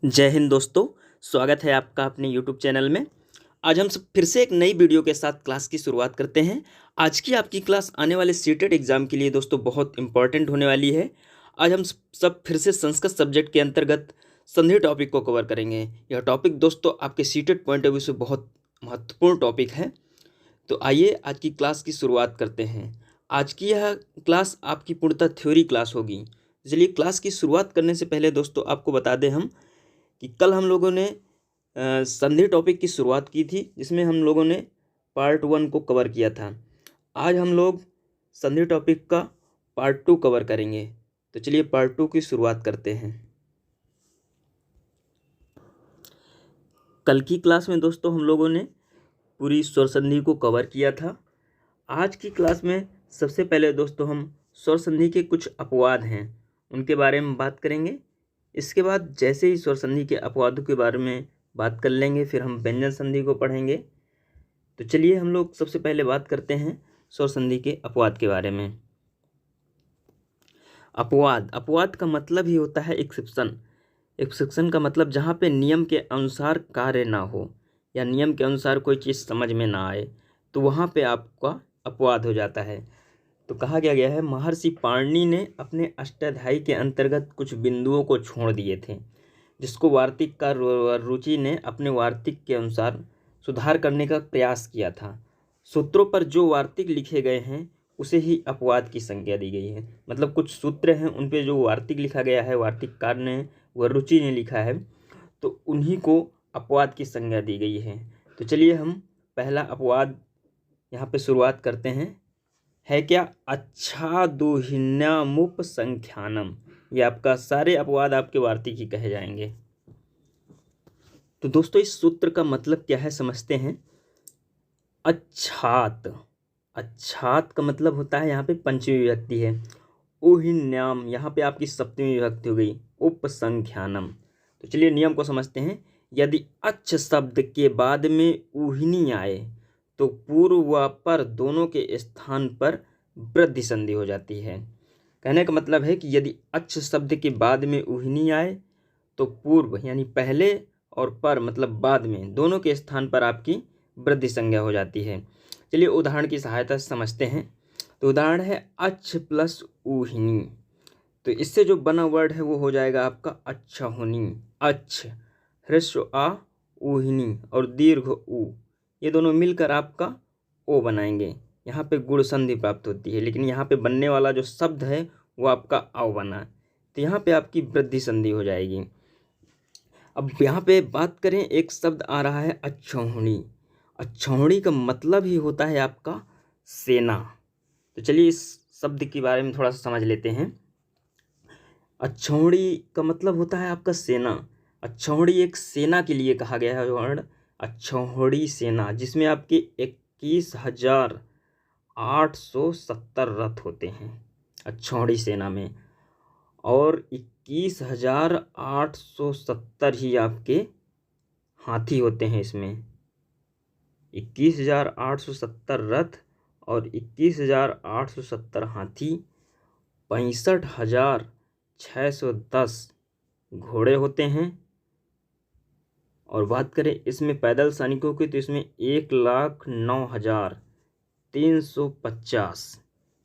जय हिंद दोस्तों। स्वागत है आपका अपने यूट्यूब चैनल में। आज हम सब फिर से एक नई वीडियो के साथ क्लास की शुरुआत करते हैं। आज की आपकी क्लास आने वाले सीटेट एग्जाम के लिए दोस्तों बहुत इंपॉर्टेंट होने वाली है। आज हम सब फिर से संस्कृत सब्जेक्ट के अंतर्गत संधि टॉपिक को कवर करेंगे। यह टॉपिक दोस्तों आपके सीटेट पॉइंट ऑफ व्यू से बहुत महत्वपूर्ण टॉपिक है। तो आइए आज की क्लास की शुरुआत करते हैं। आज की यह क्लास आपकी पूर्णतः थ्योरी क्लास होगी। चलिए क्लास की शुरुआत करने से पहले दोस्तों आपको बता दें हम कि कल हम लोगों ने संधि टॉपिक की शुरुआत की थी, जिसमें हम लोगों ने पार्ट 1 को कवर किया था। आज हम लोग संधि टॉपिक का पार्ट 2 कवर करेंगे। तो चलिए पार्ट 2 की शुरुआत करते हैं। कल की क्लास में दोस्तों हम लोगों ने पूरी स्वर संधि को कवर किया था। आज की क्लास में सबसे पहले दोस्तों हम स्वर संधि के कुछ अपवाद हैं उनके बारे में बात करेंगे। इसके बाद जैसे ही स्वर संधि के अपवादों के बारे में बात कर लेंगे, फिर हम व्यंजन संधि को पढ़ेंगे। तो चलिए हम लोग सबसे पहले बात करते हैं स्वर संधि के अपवाद के बारे में। अपवाद का मतलब ही होता है एक्सेप्शन। एक्सेप्शन का मतलब जहाँ पे नियम के अनुसार कार्य ना हो या नियम के अनुसार कोई चीज़ समझ में ना आए, तो वहाँ पे आपका अपवाद हो जाता है। तो कहा गया है महर्षि पाणिनि ने अपने अष्टाध्यायी के अंतर्गत कुछ बिंदुओं को छोड़ दिए थे, जिसको वार्तिककार रुचि ने अपने वार्तिक के अनुसार सुधार करने का प्रयास किया था। सूत्रों पर जो वार्तिक लिखे गए हैं उसे ही अपवाद की संज्ञा दी गई है। मतलब कुछ सूत्र हैं उन पे जो वार्तिक लिखा गया है, वार्तिककार ने व रुचि ने लिखा है, तो उन्हीं को अपवाद की संज्ञा दी गई है। तो चलिए हम पहला अपवाद यहाँ पे शुरुआत करते हैं। है क्या? अच्छादुहिन्यामुपसंख्यानम। ये आपका सारे अपवाद आपके वार्तिक ही कहे जाएंगे। तो दोस्तों इस सूत्र का मतलब क्या है समझते हैं। अच्छात, अच्छात का मतलब होता है यहाँ पे पंचमी विभक्ति है। उहिन्याम यहाँ पे आपकी सप्तमी विभक्ति हो गई। उपसंख्यानम। तो चलिए नियम को समझते हैं। यदि अच्छ शब्द के बाद में उहिनी आए तो पूर्व व पर दोनों के स्थान पर वृद्धि संधि हो जाती है। कहने का मतलब है कि यदि अच्छ शब्द के बाद में उहिनी आए तो पूर्व यानी पहले और पर मतलब बाद में दोनों के स्थान पर आपकी वृद्धि संज्ञा हो जाती है। चलिए उदाहरण की सहायता से समझते हैं। तो उदाहरण है अच्छ प्लस उहिनी। तो इससे जो बना वर्ड है वो हो जाएगा आपका अच्छा होनी। अच्छ, ह्रस्व आ, उहिनी और दीर्घ उ, ये दोनों मिलकर आपका ओ बनाएंगे। यहाँ पे गुण संधि प्राप्त होती है, लेकिन यहाँ पे बनने वाला जो शब्द है वो आपका आव बना, तो यहाँ पे आपकी वृद्धि संधि हो जाएगी। अब यहाँ पे बात करें, एक शब्द आ रहा है अच्छौहणी। अच्छौहणी का मतलब ही होता है आपका सेना। तो चलिए इस शब्द के बारे में थोड़ा सा समझ लेते हैं। अच्छौहणी का मतलब होता है आपका सेना। अच्छौहणी एक सेना के लिए कहा गया है वर्ण, अच्छौहणी सेना, जिसमें आपके 21,870 रथ होते हैं अच्छौहणी सेना में, और 21,870 ही आपके हाथी होते हैं इसमें। 21,870 रथ और 21,870 हाथी, 65,610 घोड़े होते हैं। और बात करें इसमें पैदल सैनिकों की, तो इसमें 1,09,350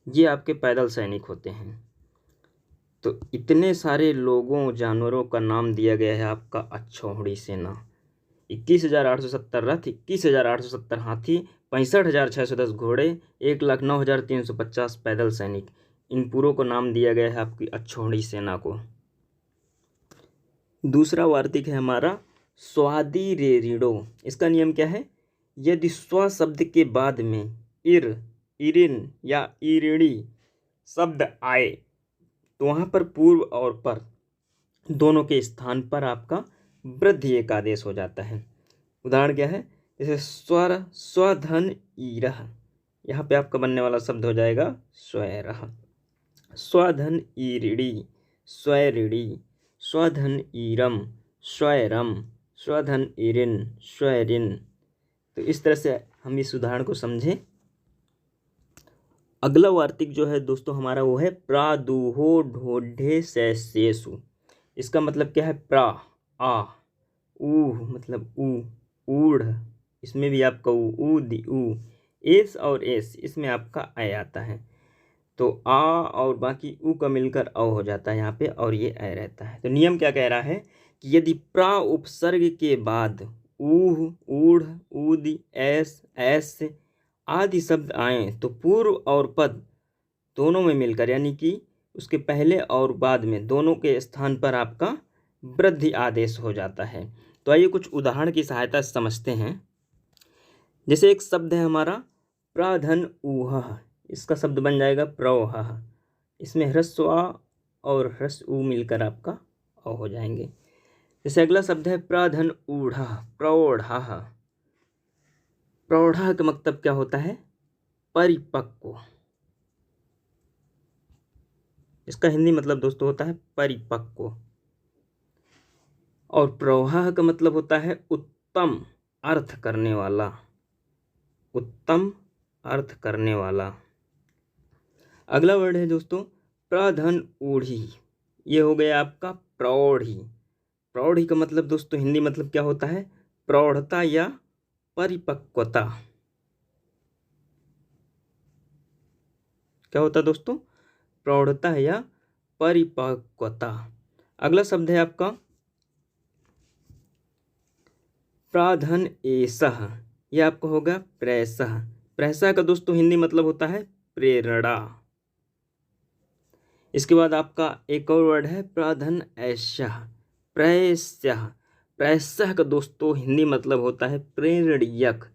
ये आपके पैदल सैनिक होते हैं। तो इतने सारे लोगों जानवरों का नाम दिया गया है आपका अच्छौहणी सेना। 21,870 रथ, 21,870 हाथी, 65,610 घोड़े, 1,09,350 पैदल सैनिक, इन पूरों को नाम दिया गया है आपकी अच्छौहणी सेना को। दूसरा वार्तिक है हमारा स्वादि रे ऋणो। इसका नियम क्या है? यदि स्व शब्द के बाद में इर, इरिन या इरिणी शब्द आए तो वहाँ पर पूर्व और पर दोनों के स्थान पर आपका वृद्धि एक आदेश हो जाता है। उदाहरण क्या है? जैसे स्वर, स्वधन ईरह, यहाँ पे आपका बनने वाला शब्द हो जाएगा स्वैरह। स्वधन ईरिणी, स्वैरिणी, स्वधन ईरम, स्वैरम, स्वधन ईरिन, स्वैरिन। तो इस तरह से हम इस उदाहरण को समझें। अगला वार्तिक जो है दोस्तों हमारा वो है प्रादुहो ढोढे सैसेसु। इसका मतलब क्या है? प्रा आ, ऊह मतलब ऊ, ऊढ़, इसमें भी आपका ऊ दी ऊ, एस और एस इसमें आपका ऐ आता है। तो आ और बाकी ऊ का मिलकर औ हो जाता है यहाँ पे, और ये ऐ रहता है। तो नियम क्या कह रहा है कि यदि प्रा उपसर्ग के बाद ऊह, ऊढ़, ऊदी, ऐस, ऐस आदि शब्द आए तो पूर्व और पद दोनों में मिलकर, यानी कि उसके पहले और बाद में दोनों के स्थान पर आपका वृद्धि आदेश हो जाता है। तो आइए कुछ उदाहरण की सहायता से समझते हैं। जैसे एक शब्द है हमारा प्राधन ऊह, इसका शब्द बन जाएगा प्रौह, इसमें ह्रस्व आ और ह्रस्व ऊ मिलकर आपका अ हो जाएंगे। जैसे अगला शब्द है प्राधन ऊढ़ा, प्रौढ़ा, प्रौढ़ा का मतलब क्या होता है? परिपक्व। इसका हिंदी मतलब दोस्तों होता है परिपक्व। और प्रौढ़ा का मतलब होता है उत्तम अर्थ करने वाला, उत्तम अर्थ करने वाला। अगला वर्ड है दोस्तों प्रधन ऊढ़ी, ये हो गया आपका प्रौढ़ी। प्रौढ़ी का मतलब दोस्तों हिंदी मतलब क्या होता है? प्रौढ़ता या परिपक्वता। क्या होता है दोस्तों? प्रौढ़ता या परिपक्वता। अगला शब्द है आपका प्राधन एसह, यह आपका होगा प्रेसह। प्रेसह का दोस्तों हिंदी मतलब होता है प्रेरणा। इसके बाद आपका एक और वर्ड है प्राधन ऐस्यः, प्रैस्यः। प्रैस्यः का दोस्तों हिंदी मतलब होता है प्रेरणीयक,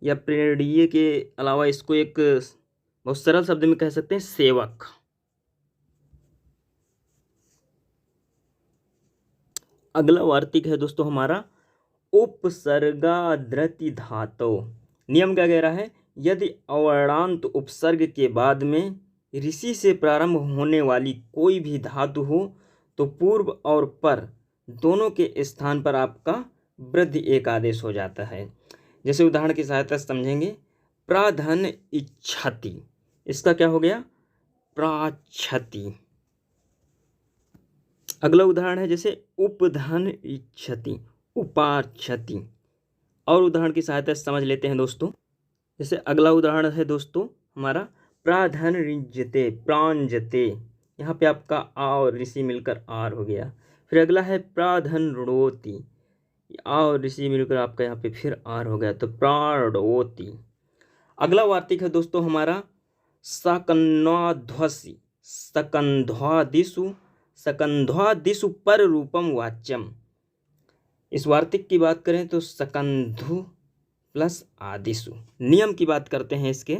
या प्रेरणीय के अलावा इसको एक बहुत सरल शब्द में कह सकते हैं सेवक। अगला वार्तिक है दोस्तों हमारा उपसर्गाद्रति धातो। नियम क्या कह रहा है? यदि अवर्णांत उपसर्ग के बाद में ऋषि से प्रारंभ होने वाली कोई भी धातु हो तो पूर्व और पर दोनों के स्थान पर आपका वृद्धि एक आदेश हो जाता है। जैसे उदाहरण की सहायता से समझेंगे। प्राधन इच्छति, इसका क्या हो गया? प्राच्छति। अगला उदाहरण है जैसे उपधन इच्छति, उपाच्छति। और उदाहरण की सहायता से समझ लेते हैं दोस्तों। जैसे अगला उदाहरण है दोस्तों हमारा प्राधन रिज्यते, प्रांजते। यहाँ पे आपका आ और ऋषि मिलकर आर हो गया। फिर अगला है प्राधन रुणोति, आ और ऋषि मिलकर आपका यहाँ पे फिर आर हो गया, तो प्राणोति। अगला वार्तिक है दोस्तों हमारा सकन्ध्वसि, सकंध्वादिषु, सकंध्वादिषु पर रूपम वाच्यम। इस वार्तिक की बात करें तो सकंधु प्लस आदिशु। नियम की बात करते हैं इसके।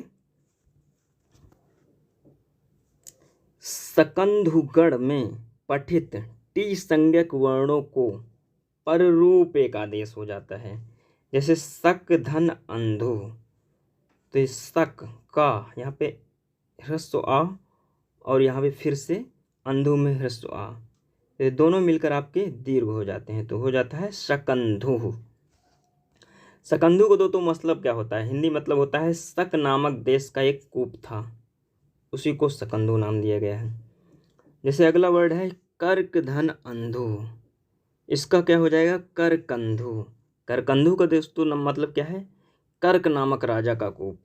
सकंधुगण में पठित टी संज्ञक वर्णों को पर रूप एक आदेश हो जाता है। जैसे सक धन अंधु, तो इस सक का यहाँ पे ह्रस्व आ और यहाँ पे फिर से अंधु में ह्रस्व आ, ये दोनों मिलकर आपके दीर्घ हो जाते हैं, तो हो जाता है सकंधु। सकंधु को तो मतलब क्या होता है? हिंदी मतलब होता है शक नामक देश का एक कूप था, उसी को सकंधु नाम दिया गया है। जैसे अगला वर्ड है कर्क धन अंधु, इसका क्या हो जाएगा? करकंधु। करकंधु का दोस्तों मतलब क्या है? कर्क नामक राजा का कूप।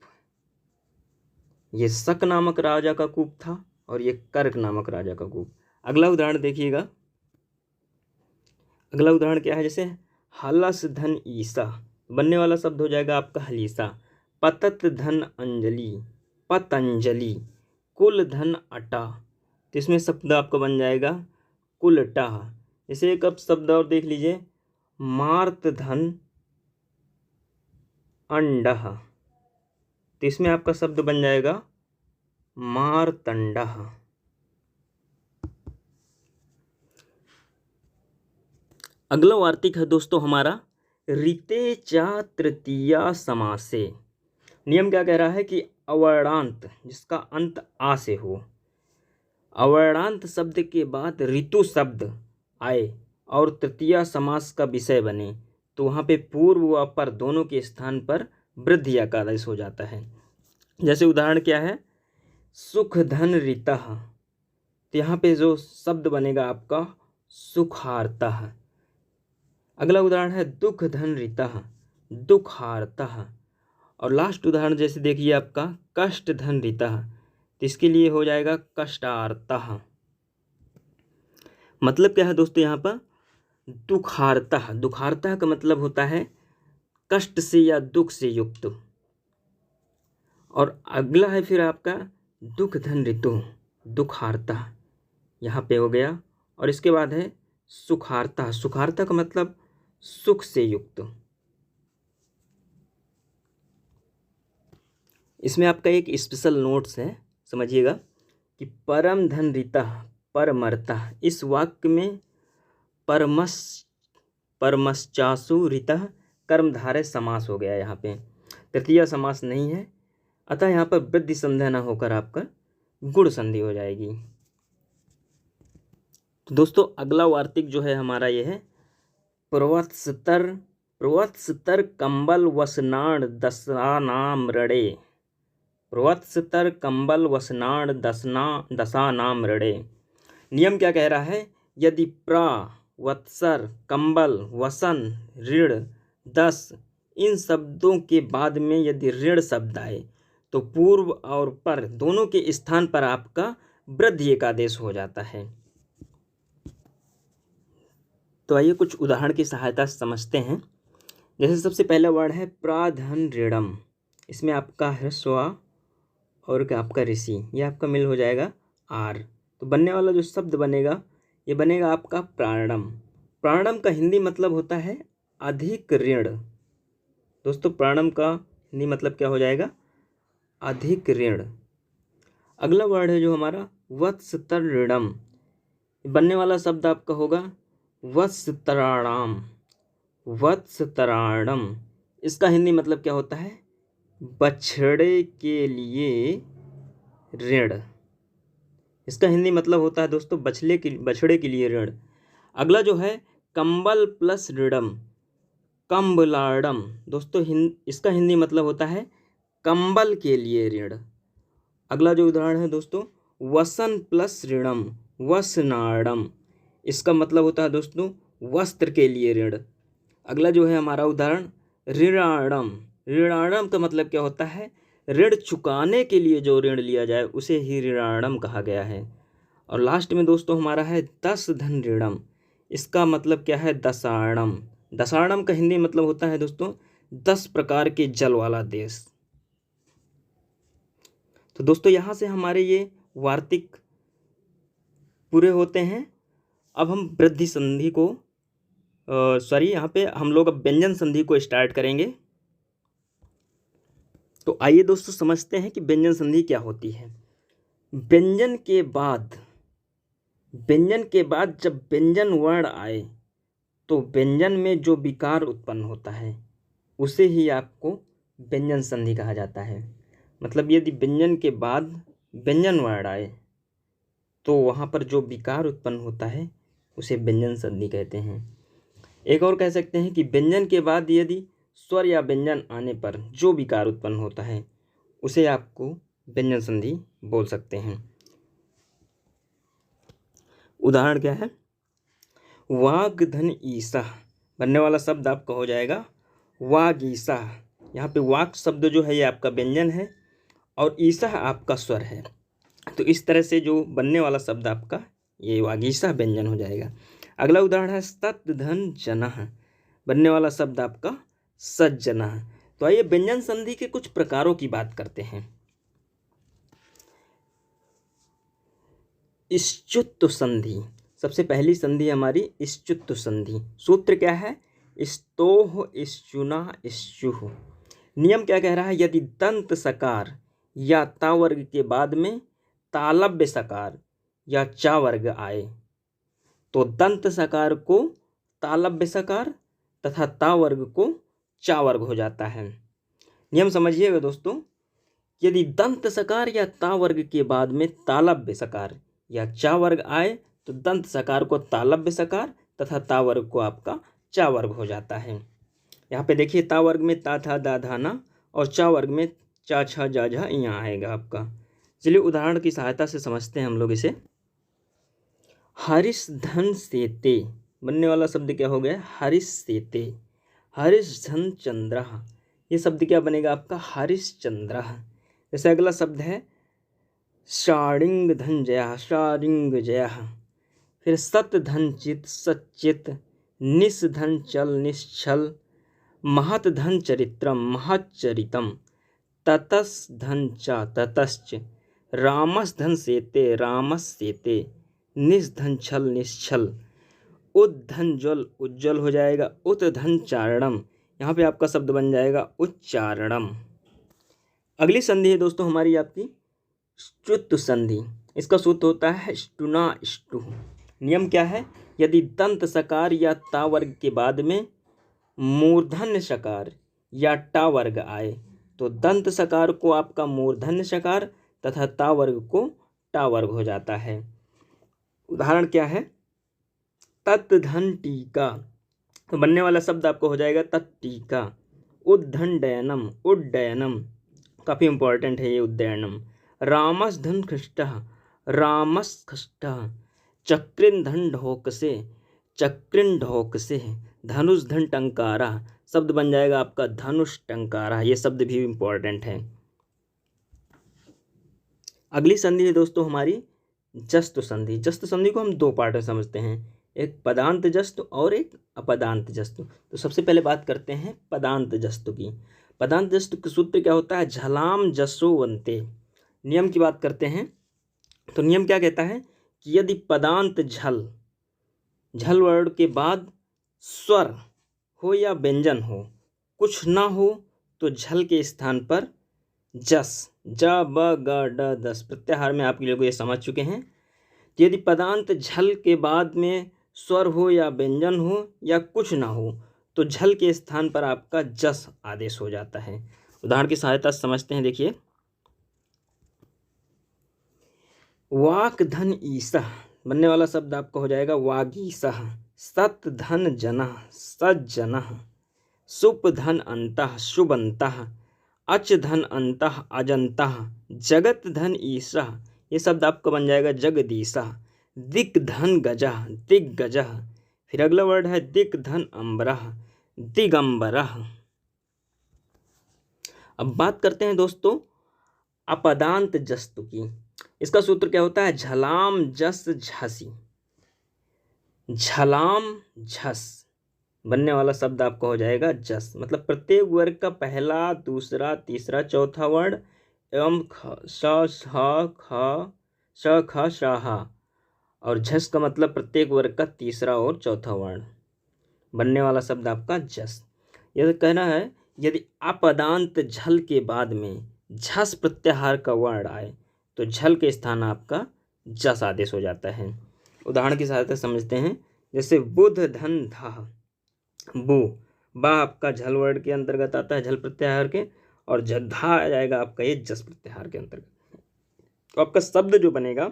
ये शक नामक राजा का कूप था और ये कर्क नामक राजा का कूप। अगला उदाहरण देखिएगा। अगला उदाहरण क्या है? जैसे हलस धन ईसा, बनने वाला शब्द हो जाएगा आपका हलीसा। पतत धन अंजलि, पतंजलि। कुल धन अटा, तो इसमें शब्द आपका बन जाएगा कुलटा। जैसे एक अब शब्द और देख लीजिए, मार्त धन अंडह, तो इसमें आपका शब्द बन जाएगा मारतंडह। अगला वार्तिक है दोस्तों हमारा ऋते चा तृतीया समासे। नियम क्या कह रहा है कि अवर्णांत जिसका अंत आ से हो, अवर्णांत शब्द के बाद ऋतु शब्द आए और तृतीया समास का विषय बने तो वहाँ पे पूर्व व पर दोनों के स्थान पर वृद्धि का आदेश हो जाता है। जैसे उदाहरण क्या है? सुख धन ऋतः, तो यहाँ पे जो शब्द बनेगा आपका सुखार्तः। अगला उदाहरण है दुख धन ऋतः दुखार्तः। और लास्ट उदाहरण जैसे देखिए आपका कष्ट धन ऋतः, तो इसके लिए हो जाएगा कष्टार्तः। मतलब क्या है दोस्तों यहाँ पर दुखार्तः, दुखार्तः का मतलब होता है कष्ट से या दुख से युक्त। और अगला है फिर आपका दुख धन ऋतु दुखार्तः, यहाँ पे हो गया। और इसके बाद है सुखार्तः, सुखार्तः का मतलब सुख से युक्त। इसमें आपका एक स्पेशल नोट्स है, समझिएगा कि परम धन ऋतः परमर्तः, इस वाक्य में परमश्चासु ऋतः कर्मधारय समास हो गया, यहाँ पे तृतीय समास नहीं है, अतः यहाँ पर वृद्धि संध्या न होकर आपका गुण संधि हो जाएगी। तो दोस्तों अगला वार्तिक जो है हमारा ये है प्रवत्सतर कंबल वसनाण दशानाम रणे, प्रवत्सतर कंबल वसनाण दशानाम रणे। नियम क्या कह रहा है, यदि वत्सर कंबल वसन ऋण दस इन शब्दों के बाद में यदि ऋण शब्द आए तो पूर्व और पर दोनों के स्थान पर आपका वृद्धि एकादेश हो जाता है। तो आइए कुछ उदाहरण की सहायता से समझते हैं। जैसे सबसे पहला वर्ड है प्राधन ऋणम, इसमें आपका ह्रस्व और क्या आपका ऋषि, ये आपका मिल हो जाएगा आर। तो बनने वाला जो शब्द बनेगा ये बनेगा आपका प्राणम। प्राणम का हिंदी मतलब होता है अधिक ऋण। दोस्तों प्राणम का हिंदी मतलब क्या हो जाएगा, अधिक ऋण। अगला वर्ड है जो हमारा वत्सतर ऋणम, बनने वाला शब्द आपका होगा वत्सतराणाम, वत्सतराणम। इसका हिंदी मतलब क्या होता है, बछड़े के लिए ऋण। इसका हिंदी मतलब होता है दोस्तों बछड़े के लिए ऋण। अगला जो है कंबल प्लस ऋणम कंबलाडम, दोस्तों इसका हिंदी मतलब होता है कंबल के लिए ऋण। अगला जो उदाहरण है दोस्तों वसन प्लस ऋणम वसनाडम, इसका मतलब होता है दोस्तों वस्त्र के लिए ऋण। अगला जो है हमारा उदाहरण ऋणाणम, ऋणाणम का मतलब क्या होता है, ऋण चुकाने के लिए जो ऋण लिया जाए उसे ही ऋणाणम कहा गया है। और लास्ट में दोस्तों हमारा है दस धन ऋणम, इसका मतलब क्या है दशाणम। दशाणम का हिंदी मतलब होता है दोस्तों 10 प्रकार के जल वाला देश। तो दोस्तों यहाँ से हमारे ये वार्तिक पूरे होते हैं। अब हम वृद्धि संधि को यहाँ पे हम लोग अब व्यंजन संधि को स्टार्ट करेंगे। तो आइए दोस्तों समझते हैं कि व्यंजन संधि क्या होती है। व्यंजन के बाद जब व्यंजन वर्ण आए तो व्यंजन में जो विकार उत्पन्न होता है उसे ही आपको व्यंजन संधि कहा जाता है। मतलब यदि व्यंजन के बाद व्यंजन वर्ण आए तो वहाँ पर जो विकार उत्पन्न होता है उसे व्यंजन संधि कहते हैं। एक और कह सकते हैं कि व्यंजन के बाद यदि स्वर या व्यंजन आने पर जो विकार उत्पन्न होता है उसे आपको व्यंजन संधि बोल सकते हैं। उदाहरण क्या है, वाग धन ईसा, बनने वाला शब्द आपका हो जाएगा वाग ईसा। यहाँ पे वाक शब्द जो है ये आपका व्यंजन है और ईसा आपका स्वर है। तो इस तरह से जो बनने वाला शब्द आपका ये वागीसा व्यंजन हो जाएगा। अगला उदाहरण है सत धन जनः, बनने वाला शब्द आपका सज्जनः। तो आइए व्यंजन संधि के कुछ प्रकारों की बात करते हैं। इश्चुत्व संधि, सबसे पहली संधि हमारी इश्चुत्व संधि। सूत्र क्या है, स्तोह इश्चुना इश्चुः। नियम क्या कह रहा है, यदि दंत सकार या ता वर्ग के बाद में तालव्य सकार या चा वर्ग आए तो दंत सकार को तालव्य सकार तथा ता वर्ग को चा वर्ग हो जाता है। नियम समझिएगा दोस्तों, यदि दंत सकार या ता वर्ग के बाद में तालव्य सकार या चा वर्ग आए तो दंत सकार को तालव्य सकार तथा ता वर्ग को आपका चा वर्ग हो जाता है। यहाँ पे देखिए ता वर्ग में ता था दा धा ना और चा वर्ग में चा छा जा झा यहाँ आएगा आपका। चलिए उदाहरण की सहायता से समझते हैं हम लोग इसे। हरिश धन सेते, बनने वाला शब्द क्या हो गया, हरिष्येते। हरिशधन चंद्र, ये शब्द क्या बनेगा आपका, हरिश्चंद्र। जैसे अगला शब्द है शारिंग धन जया, शारिंग जया। फिर सत धन चित, सच्चित। निस धन चल, निश्चल। महत धन चरित्रम, महच्चरितम। ततस धन च, ततश्च। रामस धन सेते, रामस्येते। निस धन छल, निश्चल। उद्धन ज्वल, उज्ज्वल हो जाएगा। उत धन चारणम, यहाँ पे आपका शब्द बन जाएगा उच्चारणम। अगली संधि है दोस्तों हमारी आपकी ष्टुत्व संधि। इसका सूत्र होता है ष्टुना ष्टु। नियम क्या है, यदि दंत सकार या ता वर्ग के बाद में मूर्धन्य सकार या टा वर्ग आए तो दंत सकार को आपका मूर्धन्य सकार तथा ता वर्ग को टा वर्ग हो जाता है। उदाहरण क्या है, तत् धन टीका, तो बनने वाला शब्द आपको हो जाएगा तत्टीका। उद्धन डयनम, उड्डयनम, काफ़ी इंपॉर्टेंट है ये उड्डयनम। रामस धन खृष्टः, रामस खष्टः। चक्रिन धन ढोकसे, चक्रिन ढोकसे। धनुष धन टंकारा, शब्द बन जाएगा आपका धनुष टंकारा। ये शब्द भी इंपॉर्टेंट है। अगली संधि है दोस्तों हमारी जस्तु संधि। जस्तु संधि को हम दो पार्ट में समझते हैं, एक पदांत जस्तु और एक अपदांत जस्तु। तो सबसे पहले बात करते हैं पदांत जस्तु की। पदांत जस्तु का सूत्र क्या होता है, झलाम जसोवंते। नियम की बात करते हैं तो नियम क्या कहता है कि यदि पदांत झल, झल वर्ण के बाद स्वर हो या व्यंजन हो, कुछ ना हो तो झल के स्थान पर जस, ज ब ग ड दस प्रत्याहार में आप लोग ये समझ चुके हैं। तो यदि पदांत झल के बाद में स्वर हो या व्यंजन हो या कुछ ना हो तो झल के स्थान पर आपका जस आदेश हो जाता है। उदाहरण की सहायता से समझते हैं, देखिए वाक धन ईसह, बनने वाला शब्द आपका हो जाएगा वागीसह। सत धन जनः, सज्जनः। सुप धन अंतः, शुभंतः। अच धन अंतः, अजंतः। जगत धन ईशः, ये शब्द आपका बन जाएगा जगदीशः। दिक धन गजः, दिग्गजः। फिर अगला वर्ड है दिक धन अम्बरः, दिगंबरः। अब बात करते हैं दोस्तों अपदांत जस्तु की। इसका सूत्र क्या होता है, झलाम जस झसी। झलाम झस, बनने वाला शब्द आपका हो जाएगा जस। मतलब प्रत्येक वर्ग का पहला, दूसरा, तीसरा, चौथा वर्ण एवं श ख शाहा और झस का मतलब प्रत्येक वर्ग का तीसरा और चौथा वर्ण, बनने वाला शब्द आपका जस। यह कहना है यदि अपदांत झल के बाद में झस प्रत्याहार का वर्ण आए तो झल के स्थान आपका जस आदेश हो जाता है। उदाहरण की सहायता समझते हैं, जैसे बुध धन धा। बु, बा आपका झल वर्ण के अंतर्गत आता है, झल प्रत्याहार के, और धा आ जाएगा आपका ये जस प्रत्याहार के अंतर्गत। तो आपका शब्द जो बनेगा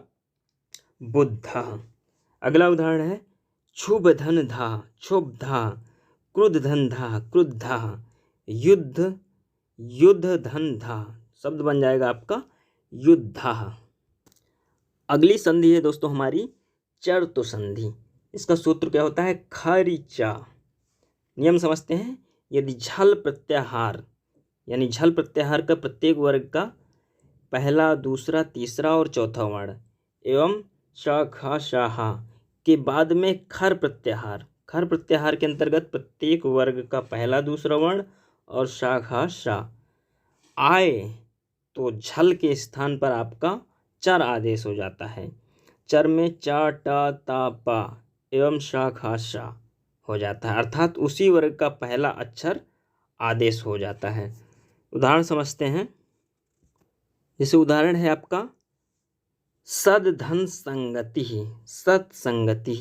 बुद्धा। अगला उदाहरण है क्षुभ धन धा, क्षुब्धा। क्रुद्ध धन धा, क्रुद्धा। युद्ध, युद्ध धन धा, शब्द बन जाएगा आपका युद्धा। अगली संधि है दोस्तों हमारी चर्तु संधि। इसका सूत्र क्या होता है, खरिचा। नियम समझते हैं, यदि झल प्रत्याहार यानी झल प्रत्याहार का प्रत्येक वर्ग का पहला, दूसरा, तीसरा और चौथा वर्ण एवं श ख शाहा के बाद में खर प्रत्याहार, खर प्रत्याहार के अंतर्गत प्रत्येक वर्ग का पहला, दूसरा वर्ण और शा खा शा आए तो झल के स्थान पर आपका चर आदेश हो जाता है। चर में चा टा ता पा एवं शा खा शा हो जाता है, अर्थात उसी वर्ग का पहला अक्षर आदेश हो जाता है। उदाहरण समझते हैं, जैसे उदाहरण है आपका सद धन संगति, सत्संगति।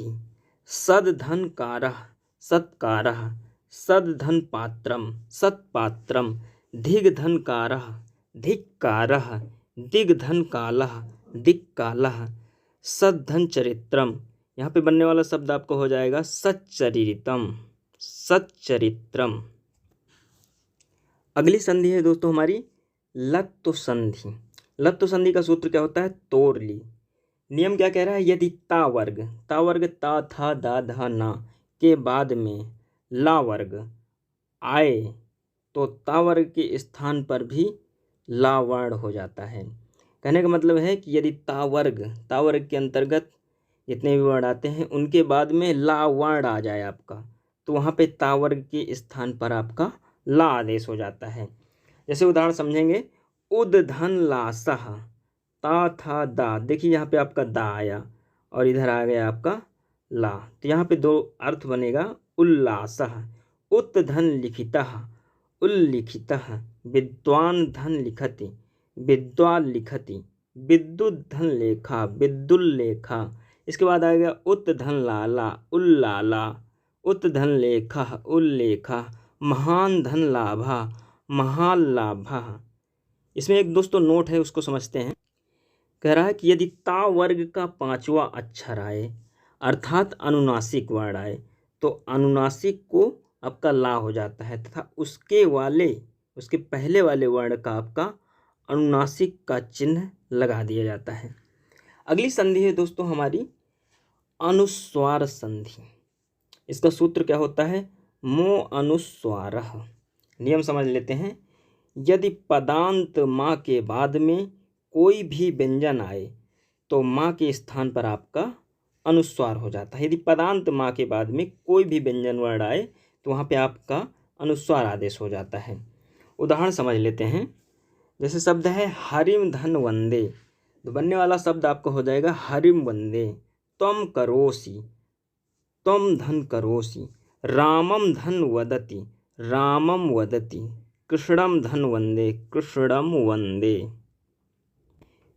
सद धन कारः, सत्कारः। सद धन पात्रम, सत्पात्रम। धिग धन कारः, धिक्कारः। दिग धन कालः, दिक्कालः। सद धन चरित्रम, यहाँ पे बनने वाला शब्द आपको हो जाएगा सच्चरित्रम, सच्चरित्रम। अगली संधि है दोस्तों हमारी लत्तु संधि। लत्तु संधि का सूत्र क्या होता है, तोड़ ली। नियम क्या कह रहा है, यदि ता वर्ग ता था दा धा ना के बाद में ला वर्ग आए तो ता वर्ग के स्थान पर भी ला वर्ण हो जाता है। कहने का मतलब है कि यदि ता वर्ग के अंतर्गत जितने भी वर्ण आते हैं उनके बाद में ला वर्ण आ जाए आपका, तो वहाँ पे ता वर्ग के स्थान पर आपका ला आदेश हो जाता है। जैसे उदाहरण समझेंगे, उद धन लासह, ता था दा, देखिए यहाँ पे आपका दा आया और इधर आ गया आपका ला, तो यहाँ पे दो अर्थ बनेगा उल्लासह। उत धन लिखितः, उल्लिखितः, विद्वान धन लिखति, विद्वान लिखति, विद्युत धन लेखा, विद्युल्लेखा। इसके बाद आएगा उत धन लाला, उल्लाला, उत धन लेखा, उल्लेखा, महान धन लाभा, महान लाभा। इसमें एक दोस्तों नोट है, उसको समझते हैं। कह रहा है कि यदि ता वर्ग का पांचवा अक्षर आए अर्थात अनुनासिक वर्ण आए तो अनुनासिक को आपका ला हो जाता है तथा उसके पहले वाले वर्ण का आपका अनुनासिक का चिन्ह लगा दिया जाता है। अगली संधि है दोस्तों हमारी अनुस्वार संधि। इसका सूत्र क्या होता है? मो अनुस्वारः। नियम समझ लेते हैं। यदि पदांत माँ के बाद में कोई भी व्यंजन आए तो माँ के स्थान पर आपका अनुस्वार हो जाता है। यदि पदांत माँ के बाद में कोई भी व्यंजन वर्ण आए तो वहाँ पे आपका अनुस्वार आदेश हो जाता है। उदाहरण समझ लेते हैं। जैसे शब्द है हरिम धन वंदे, तो बनने वाला शब्द आपका हो जाएगा हरिम वंदे। त्वम करोसि, त्वम धन करोसि, रामम धन वदति, रामम वदति, कृष्णम धन वंदे, कृष्णम वंदे।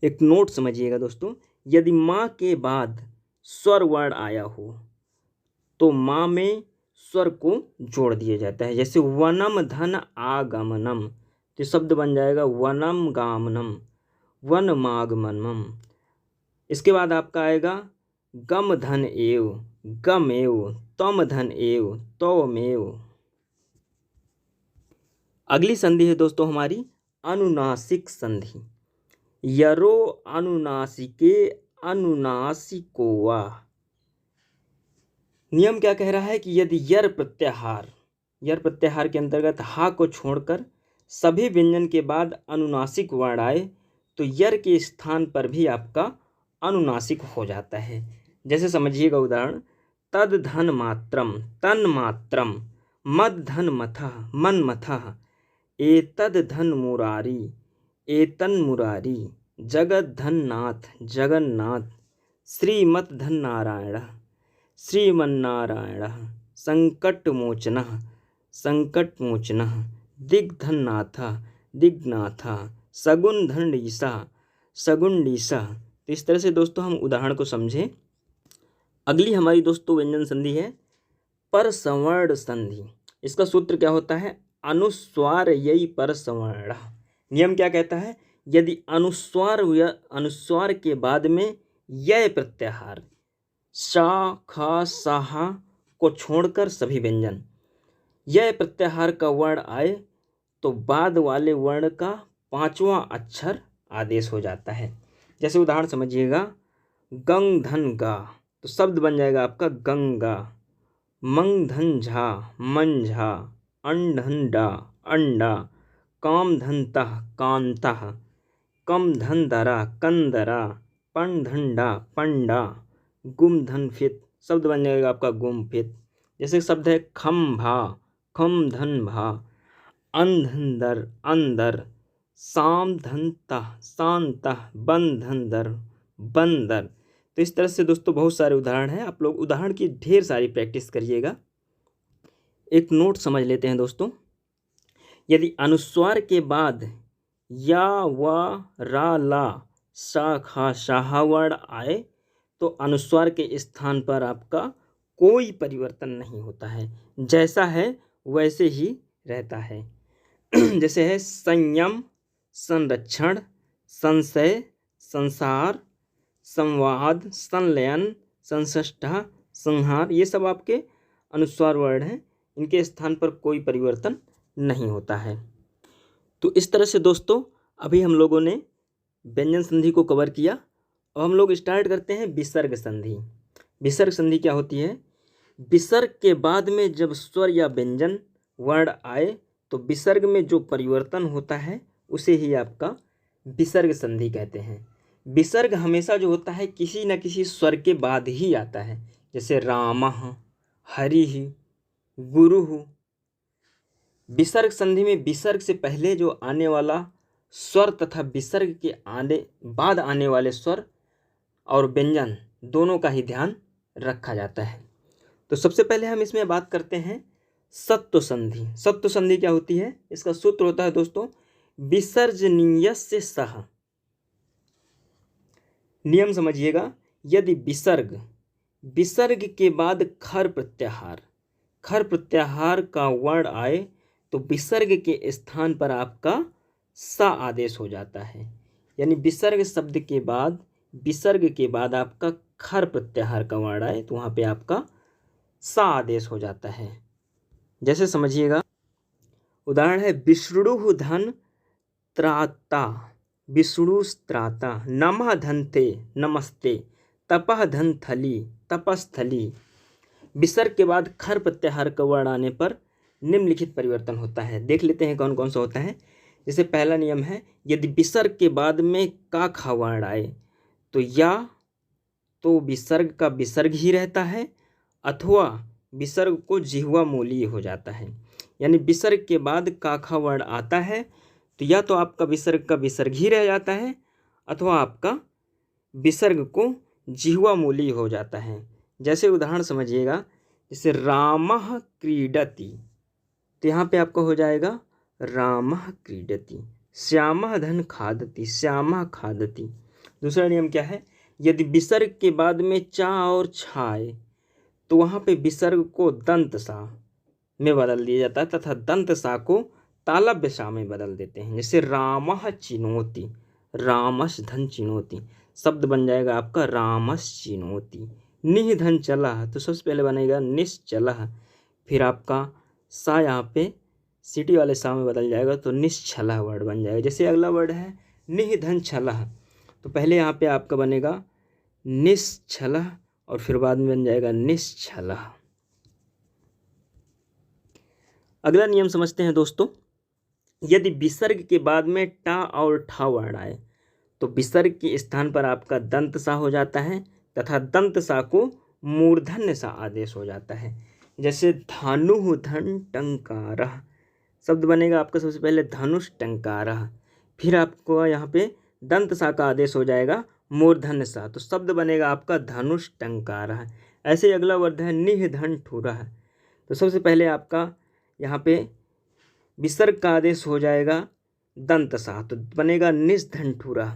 एक नोट समझिएगा दोस्तों, यदि माँ के बाद स्वर वर्ण आया हो तो माँ में स्वर को जोड़ दिया जाता है। जैसे वनम धन आगमनम, तो शब्द बन जाएगा वनम गामनम, वनमागमनम। इसके बाद आपका आएगा गम धन एव, गमेव, तम धन एव, तवमेव। अगली संधि है दोस्तों हमारी अनुनासिक संधि। यरो अनुनासिके अनुनासिको वा। नियम क्या कह रहा है कि यदि यर प्रत्याहार के अंतर्गत हा को छोड़कर सभी व्यंजन के बाद अनुनासिक वर्ण आए तो यर के स्थान पर भी आपका अनुनासिक हो जाता है। जैसे समझिएगा उदाहरण, तद धन मात्रम, तन मात्रम, मद धन मथः, मन मथः, एतद धन मुरारी, एतन मुरारी, जगत धन नाथ, जगन्नाथ, श्रीमत धन नारायण, श्रीमन्नारायण, संकटमोचनः, संकटमोचनः, दिग्धन्नाथः, दिग्नाथः, सगुण धनडीसा, सगुणडीसा। तो इस तरह से दोस्तों हम उदाहरण को समझें। अगली हमारी दोस्तों व्यंजन संधि है परसवर्ण संधि। इसका सूत्र क्या होता है? अनुस्वार यई परसवर्ण। नियम क्या कहता है? यदि अनुस्वार के बाद में य प्रत्याहार शा ख साहा को छोड़कर सभी व्यंजन य प्रत्याहार का वर्ण आए तो बाद वाले वर्ण का पांचवा अक्षर आदेश हो जाता है। जैसे उदाहरण समझिएगा, गंग धन गा, तो शब्द बन जाएगा आपका गंगा। मंग धन झा, मंझा, अं धन डा, अंडा, काम धन तह, कांतः, कम धन दरा, कंदरा, पं धन डा, पंडा, गुम धन फित, शब्द बन जाएगा आपका गुम फित। जैसे शब्द है खम्भा, खम धन भा, अन धन दर, अंदर, साम धन तह, शांतः, बन धन दर, बंदर। तो इस तरह से दोस्तों बहुत सारे उदाहरण हैं। आप लोग उदाहरण की ढेर सारी प्रैक्टिस करिएगा। एक नोट समझ लेते हैं दोस्तों। यदि अनुस्वार के बाद या व रा ला सा खा शाहा वर्ण आए तो अनुस्वार के स्थान पर आपका कोई परिवर्तन नहीं होता है, जैसा है वैसे ही रहता है। जैसे है संयम, संरक्षण, संशय, संसार, संवाद, संलयन, संसष्टा, संहार, ये सब आपके अनुस्वार वर्ण हैं। इनके स्थान पर कोई परिवर्तन नहीं होता है। तो इस तरह से दोस्तों अभी हम लोगों ने व्यंजन संधि को कवर किया। अब हम लोग स्टार्ट करते हैं विसर्ग संधि। विसर्ग संधि क्या होती है? विसर्ग के बाद में जब स्वर या व्यंजन वर्ण आए तो विसर्ग में जो परिवर्तन होता है उसे ही आपका विसर्ग संधि कहते हैं। विसर्ग हमेशा जो होता है किसी न किसी स्वर के बाद ही आता है, जैसे रामः, हरिः, गुरुः। विसर्ग संधि में विसर्ग से पहले जो आने वाला स्वर तथा विसर्ग के आने बाद आने वाले स्वर और व्यंजन दोनों का ही ध्यान रखा जाता है। तो सबसे पहले हम इसमें बात करते हैं सत्व संधि। सत्व संधि क्या होती है? इसका सूत्र होता है दोस्तों विसर्जनीयस्य सह। नियम समझिएगा, यदि विसर्ग के बाद खर प्रत्याहार का वर्ण आए तो विसर्ग के स्थान पर आपका सा आदेश हो जाता है। यानी विसर्ग शब्द के बाद विसर्ग के बाद आपका खर प्रत्याहार का वर्ण आए तो वहाँ पे आपका सा आदेश हो जाता है। जैसे समझिएगा, उदाहरण है विष्णुः धन त्राता, विष्णुस्त्राता, नमः धनते, नमस्ते, तपः धन थली, तपस्थली। विसर्ग के बाद खर प्रत्याहार का वर्ण आने पर निम्नलिखित परिवर्तन होता है। देख लेते हैं कौन कौन सा होता है। जैसे पहला नियम है, यदि विसर्ग के बाद में का खा वर्ण आए तो या तो विसर्ग का विसर्ग ही रहता है अथवा विसर्ग को जिह्वा मूलीय हो जाता है। यानी विसर्ग के बाद का खा वर्ण आता है तो या तो आपका विसर्ग का विसर्ग ही रह जाता है अथवा आपका विसर्ग को जिह्वा मूलीय हो जाता है। जैसे उदाहरण समझिएगा, जैसे रामः क्रीडति, तो यहाँ पे आपका हो जाएगा रामः क्रीडति। श्यामः धन खादति, श्यामः खादति। दूसरा नियम क्या है, यदि विसर्ग के बाद में चा और छाए तो वहाँ पे विसर्ग को दंत सा में बदल दिया जाता है तथा दंत सा को तालव्य सा में बदल देते हैं। जैसे रामः चिनोति, रामश धन चिनोति, शब्द बन जाएगा आपका रामश चिनोति। निह धन चलह, तो सबसे पहले बनेगा निश्चलह, फिर आपका सा यहाँ पे सिटी वाले सा में बदल जाएगा तो निश्छलह वर्ड बन जाएगा। जैसे अगला वर्ड है निह धन छलह, तो पहले यहाँ पे आपका बनेगा निश्छलह और फिर बाद में बन जाएगा निश्छलह। अगला नियम समझते हैं दोस्तों, यदि विसर्ग के बाद में टा और ठा वर्ण आए तो विसर्ग के स्थान पर आपका दंत सा हो जाता है तथा दंत सा को मूर्धन्य सा आदेश हो जाता है। जैसे धानु धन टंकारः, शब्द बनेगा आपका सबसे पहले धनुष टंकारः, फिर आपको यहाँ पे दंत सा का आदेश हो जाएगा मूर्धन्य सा, तो शब्द बनेगा आपका धनुष टंकारः। ऐसे ही अगला वर्ड है निह धन ठुरः, तो सबसे पहले आपका यहाँ पे विसर्ग का आदेश हो जाएगा दंत सा, तो बनेगा निस्धन ठुरः,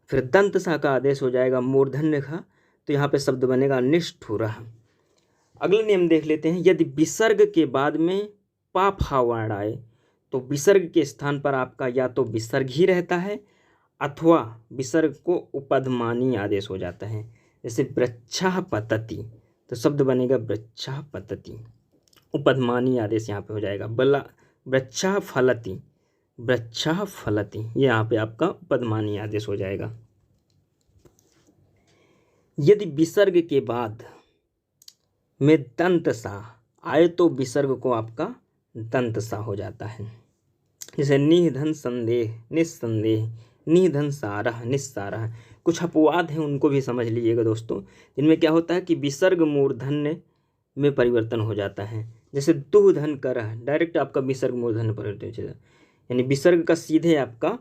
फिर दंत सा का आदेश हो जाएगा मूर्धन्य का, तो यहाँ पे शब्द बनेगा निष्ठुरः। अगला नियम देख लेते हैं, यदि विसर्ग के बाद में पा फा वर्ण आए तो विसर्ग के स्थान पर आपका या तो विसर्ग ही रहता है अथवा विसर्ग को उपधमानी आदेश हो जाता है। जैसे वृक्षः पतति, तो शब्द बनेगा वृक्षः पतति, उपधमानी आदेश यहाँ पे हो जाएगा। बला वृक्षः फलति, वृक्षः फलति, ये यहाँ पे आपका उपधमानी आदेश हो जाएगा। यदि विसर्ग के बाद में दंत सा आए तो विसर्ग को आपका दंत सा हो जाता है। जैसे निधन संदेह, निस्संदेह, निधन सारह, निस्सारह। कुछ अपवाद हैं, उनको भी समझ लीजिएगा दोस्तों, जिनमें क्या होता है कि विसर्ग मूर्धन्य में परिवर्तन हो जाता है। जैसे दुहधन करह, डायरेक्ट आपका विसर्ग मूर्धन्य परिवर्तन हो जाता है, यानी विसर्ग का सीधे आपका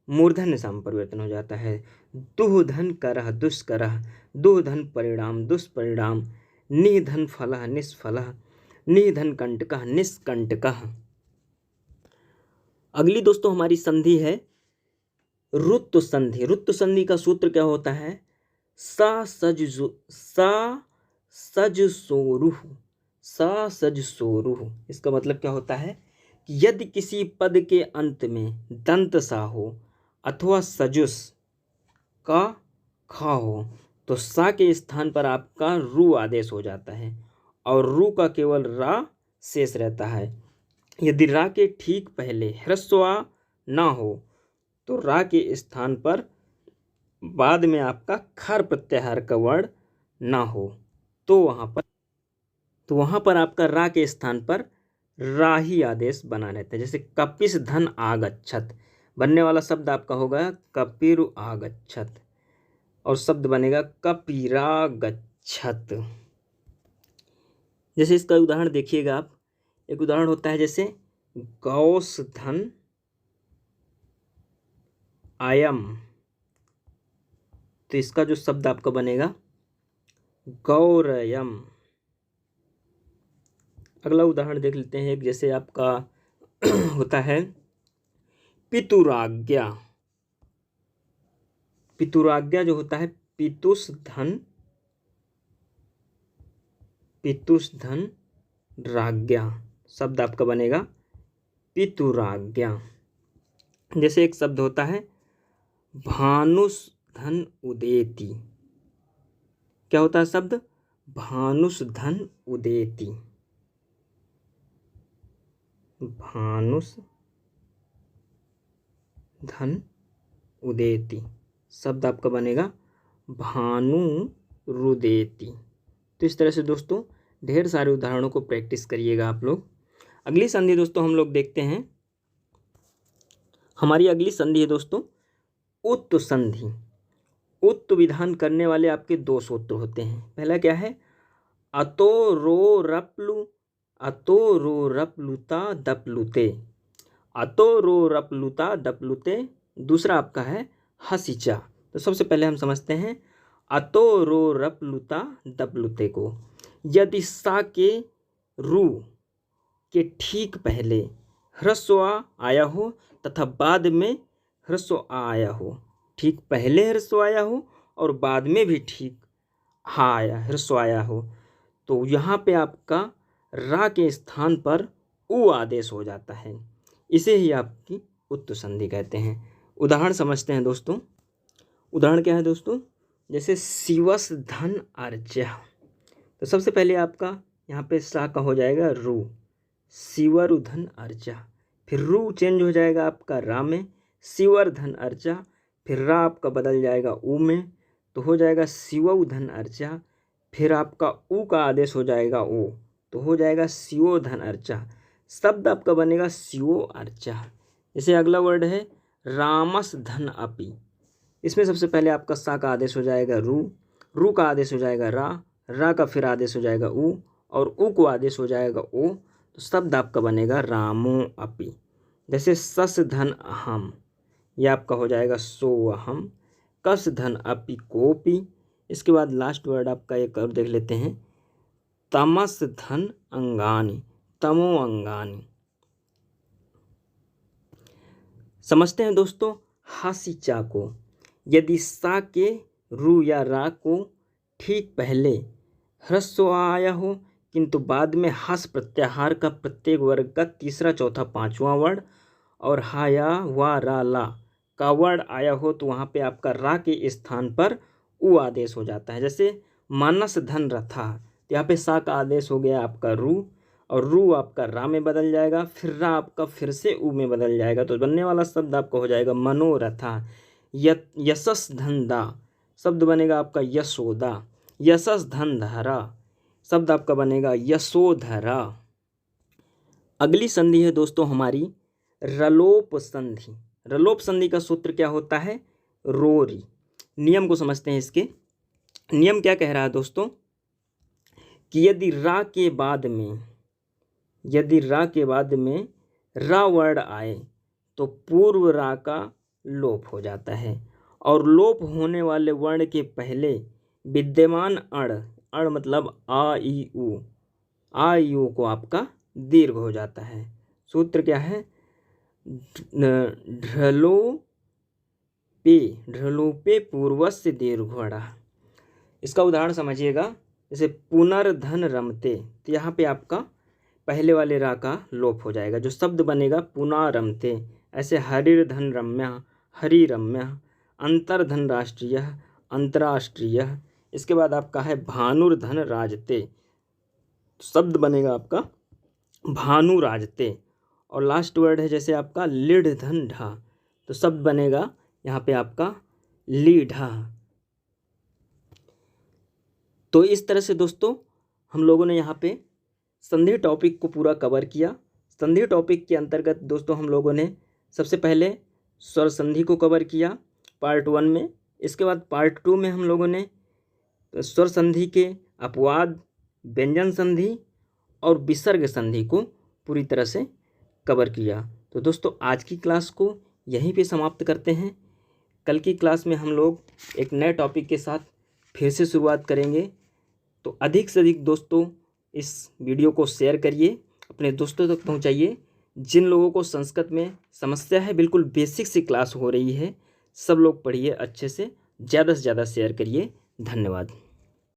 मूर्धन्य सा में परिवर्तन हो जाता है। दुहधन करह, दुष्करह, दुहधन परिणाम, दुष्परिणाम, निधन फलह, निष्फलह, निधन कंटकः, निष्कंटकः। अगली दोस्तों हमारी संधि है रुत्व संधि। रुत्व संधि का सूत्र क्या होता है, सा सज सोरुह, सा सज सोरुह। इसका मतलब क्या होता है कि यदि किसी पद के अंत में दंत सा हो अथवा सजुस का खा हो तो सा के स्थान पर आपका रू आदेश हो जाता है और रू का केवल रा शेष रहता है। यदि रा के ठीक पहले ह्रस्व आ ना हो तो रा के स्थान पर बाद में आपका खर प्रत्याहार का वर्ण ना हो तो वहाँ पर तो वहाँ पर आपका रा के स्थान पर रा ही आदेश बना रहता है। जैसे कपिस धन आगच्छत, बनने वाला शब्द आपका होगा कपिरु आगच्छत और शब्द बनेगा कपिरागच्छत। जैसे इसका उदाहरण देखिएगा आप, एक उदाहरण होता है जैसे गौस धन आयम, तो इसका जो शब्द आपका बनेगा गौरयम। अगला उदाहरण देख लेते हैं, एक जैसे आपका होता है पितुराज्ञा। पितुराज्ञा जो होता है पितुस धन राज्ञा, शब्द आपका बनेगा पितुराज्ञा। जैसे एक शब्द होता है भानुस धन उदेति, क्या होता है शब्द भानुस धन उदेति, भानुस धन उदेति, शब्द आपका बनेगा भानु रुदेति। तो इस तरह से दोस्तों ढेर सारे उदाहरणों को प्रैक्टिस करिएगा आप लोग। अगली संधि दोस्तों हम लोग देखते हैं, हमारी अगली संधि है दोस्तों उत्त संधि। उत्त विधान करने वाले आपके दो सूत्र होते हैं। पहला क्या है, अतो रो रपलुता दपलुते, अतो रो रपलुता दपलुते। दूसरा आपका है हसिचा। तो सबसे पहले हम समझते हैं अतो रो रपलुता दपलुते को। यदि सा के रू के ठीक पहले ह्रस्व आया हो तथा बाद में ह्रस्व आया हो, ठीक पहले ह्रस्व आया हो और बाद में भी ठीक ह्रस्व आया हो, तो यहाँ पे आपका रा के स्थान पर उ आदेश हो जाता है। इसे ही आपकी उत्त संधि कहते हैं। उदाहरण समझते हैं दोस्तों। उदाहरण क्या है दोस्तों, जैसे शिवस धन अर्चा। तो सबसे पहले आपका यहाँ पे सा का हो जाएगा रू, शिवर धन अर्चा। फिर रू चेंज हो जाएगा आपका रा में, शिवर धन अर्चा। फिर रा आपका बदल जाएगा ऊ में, तो हो जाएगा शिव धन अर्चा। फिर आपका ऊ का आदेश हो जाएगा ओ, तो हो जाएगा शिवो धन अर्चा। शब्द आपका बनेगा शिवो अर्चा। जैसे अगला वर्ड है रामस धन अपि। इसमें सबसे पहले आपका सा का आदेश हो जाएगा रू का आदेश हो जाएगा रा का फिर आदेश हो जाएगा ऊ और ऊ को आदेश हो जाएगा ओ, तो शब्द आपका बनेगा रामो अपि। जैसे सस धन अहम, यह आपका हो जाएगा सो अहम। कस धन अपि कोपि। इसके बाद लास्ट वर्ड आपका एक और देख लेते हैं, तमस धन अंगानी, तमो अंगानी। समझते हैं दोस्तों हासिचा को। यदि सा के रू या रा को ठीक पहले ह्रस्व आया हो किंतु बाद में हस प्रत्याहार का प्रत्येक वर्ग का तीसरा चौथा पांचवा वर्ड और हा या वा रा ला का वर्ड आया हो, तो वहाँ पे आपका रा के स्थान पर उ आदेश हो जाता है। जैसे मानस धन रथा, तो यहाँ पे सा का आदेश हो गया आपका रू और रू आपका रा में बदल जाएगा, फिर रा आपका फिर से उ में बदल जाएगा, तो बनने वाला शब्द आपका हो जाएगा मनोरथा। यशस धन दा, शब्द बनेगा आपका यशोदा। यशस धन धरा, शब्द आपका बनेगा यशोधरा। अगली संधि है दोस्तों हमारी रलोप संधि। रलोप संधि का सूत्र क्या होता है, रोरी। नियम को समझते हैं। इसके नियम क्या कह रहा है दोस्तों, कि यदि रा के बाद में रा वर्ड आए तो पूर्व रा का लोप हो जाता है और लोप होने वाले वर्ण के पहले विद्यमान अण मतलब आ ई उ को आपका दीर्घ हो जाता है। सूत्र क्या है, ढ्रलोपे पूर्वस्य दीर्घोड़ा। इसका उदाहरण समझिएगा। जैसे पुनर्धन रमते, तो यहाँ पे आपका पहले वाले रा का लोप हो जाएगा, जो शब्द बनेगा पुनरमते। ऐसे हरिर्धन रम्या, हरि रम्या। अंतर्धन राष्ट्रीय, अंतर्राष्ट्रीय। इसके बाद आपका है भानुर्धन राजते, शब्द बनेगा आपका भानु राजते। और लास्ट वर्ड है जैसे आपका लीढ़ धन ढा, तो शब्द बनेगा यहाँ पे आपका लीढ़ा। तो इस तरह से दोस्तों हम लोगों ने यहाँ पे संधि टॉपिक को पूरा कवर किया। संधि टॉपिक के अंतर्गत दोस्तों हम लोगों ने सबसे पहले स्वर संधि को कवर किया पार्ट 1 में। इसके बाद पार्ट 2 में हम लोगों ने स्वर संधि के अपवाद, व्यंजन संधि और विसर्ग संधि को पूरी तरह से कवर किया। तो दोस्तों आज की क्लास को यहीं पे समाप्त करते हैं। कल की क्लास में हम लोग एक नए टॉपिक के साथ फिर से शुरुआत करेंगे। तो अधिक से अधिक दोस्तों इस वीडियो को शेयर करिए, अपने दोस्तों तक पहुंचाइए। जिन लोगों को संस्कृत में समस्या है, बिल्कुल बेसिक सी क्लास हो रही है, सब लोग पढ़िए अच्छे से ज़्यादा शेयर करिए। धन्यवाद।